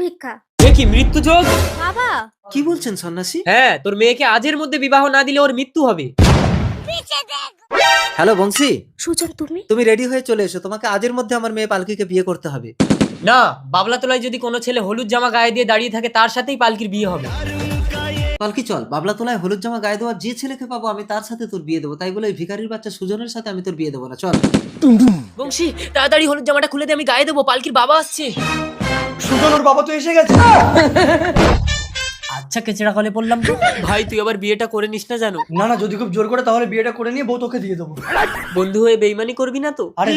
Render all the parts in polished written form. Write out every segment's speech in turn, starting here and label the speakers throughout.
Speaker 1: পরীক্ষা।
Speaker 2: এ কি মৃত্যু যোগ?
Speaker 1: বাবা
Speaker 3: কি বলছেন সন্ন্যাসী?
Speaker 2: হ্যাঁ, তোর মেয়েকে আজের মধ্যে বিবাহ না দিলে ওর মৃত্যু হবে।
Speaker 3: হ্যালো বংশী,
Speaker 1: সুজন তুমি?
Speaker 3: তুমি রেডি হয়ে চলে এসো, তোমাকে আজের মধ্যে আমার মেয়ে পালকিকে বিয়ে করতে হবে।
Speaker 2: না, বাবলাতলায় যদি কোনো ছেলে হলুদ জামা গায়ে দিয়ে দাঁড়িয়ে থাকে তার সাথেই পালকির বিয়ে হবে।
Speaker 3: পালকি চল, বাবলাতলায় হলুদ জামা গায়ে দেওয়া যে ছেলেকে পাবো আমি তার সাথে তোর বিয়ে দেবো, তাই বলে ওই ভিখারির বাচ্চা সুজনের সাথে আমি তোর বিয়ে দেবো না। চল।
Speaker 2: বংশী, তাড়াতাড়ি হলুদ জামাটা খুলে দে, আমি গায়ে দেবো, পালকির বাবা আসছে।
Speaker 4: সুজন ওর বাবা তো এসে গেছে।
Speaker 2: আচ্ছা, কেচড়া কলে পড়লাম তো। ভাই তুই আবার বিয়েটা করে নিস না জানো।
Speaker 4: না না, যদি খুব জোর করে তাহলে বিয়েটা করে নিয়ে বউ তোকে দিয়ে দেবো।
Speaker 2: বন্ধু হয়ে বেইমানি করবি না তো?
Speaker 4: আরে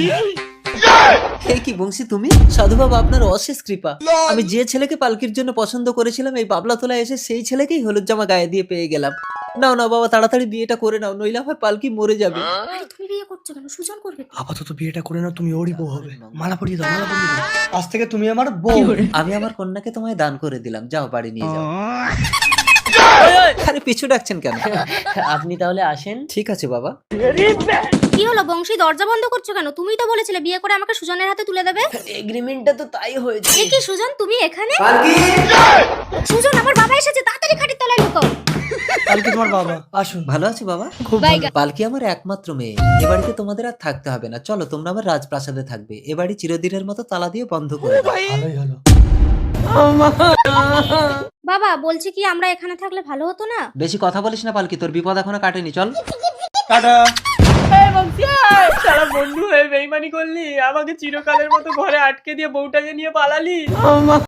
Speaker 3: হে কি বংশী তুমি? সাধু বাবা আপনার অশেষ কৃপা। আমি যে ছেলেকে পালকির জন্য পছন্দ করেছিলাম এই বাবলাতলায় এসে সেই ছেলেকেই হলুদ জামা গায়ে দিয়ে পেয়ে গেলাম। নাও না বাবা, তাড়াতাড়ি বিয়েটা করে নাও, নইলে আমার পালকি মরে যাবে।
Speaker 1: আরে তুমি বিয়ে করছো কেন? সুজন করবে তো।
Speaker 4: আপাতত বিয়েটা করে না, তুমি ওরই বউ হবে। মালা পরিয়ে দাও, মালা পরিয়ে দাও। আজ থেকে তুমি আমার বউ।
Speaker 3: আমি আমার কন্যাকে তোমায় দান করে দিলাম, যাও বাড়ি নিয়ে যাও। আরে পিছু ডাকছেন কেন?
Speaker 2: আপনি তাহলে আসেন।
Speaker 3: ঠিক আছে বাবা।
Speaker 1: কি হলো বংশী, দরজা বন্ধ করছো কেন? তুমিই তো বলেছিলে বিয়ে করে আমাকে সুজনের হাতে তুলে দেবে।
Speaker 2: এগ্রিমেন্টটা তো তাই হয়েছে।
Speaker 1: এ কি সুজন, তুমি এখানে?
Speaker 3: পালকি!
Speaker 1: সুজন, আমার বাবা এসেছে, তাড়াতাড়ি খাটের তলায় লুকাও।
Speaker 4: কালকে তোমার বাবা আসুন।
Speaker 3: ভালো আছি বাবা?
Speaker 4: খুব
Speaker 1: বাইগা।
Speaker 3: পালকি আমার একমাত্র মেয়ে, এ বাড়িতে তোমাদের আর থাকতে হবে না। চলো, তোমরা আমার রাজপ্রাসাদে থাকবে। এ বাড়ি চিরদিনের মতো তালা দিয়ে বন্ধ করে দাও।
Speaker 4: ভালোই হলো।
Speaker 1: বাবা বলছি কি, আমরা এখানে থাকলে ভালো হতো না?
Speaker 3: বেশি কথা বলিস না পালকি, তোর বিপদ এখনো কাটেনি। চল।
Speaker 4: টাটা।
Speaker 2: সারা বন্ধু হয়ে বেইমানি করলি, আমাকে চিরকালের মতো ঘরে আটকে দিয়ে বউটাকে নিয়ে পালালি।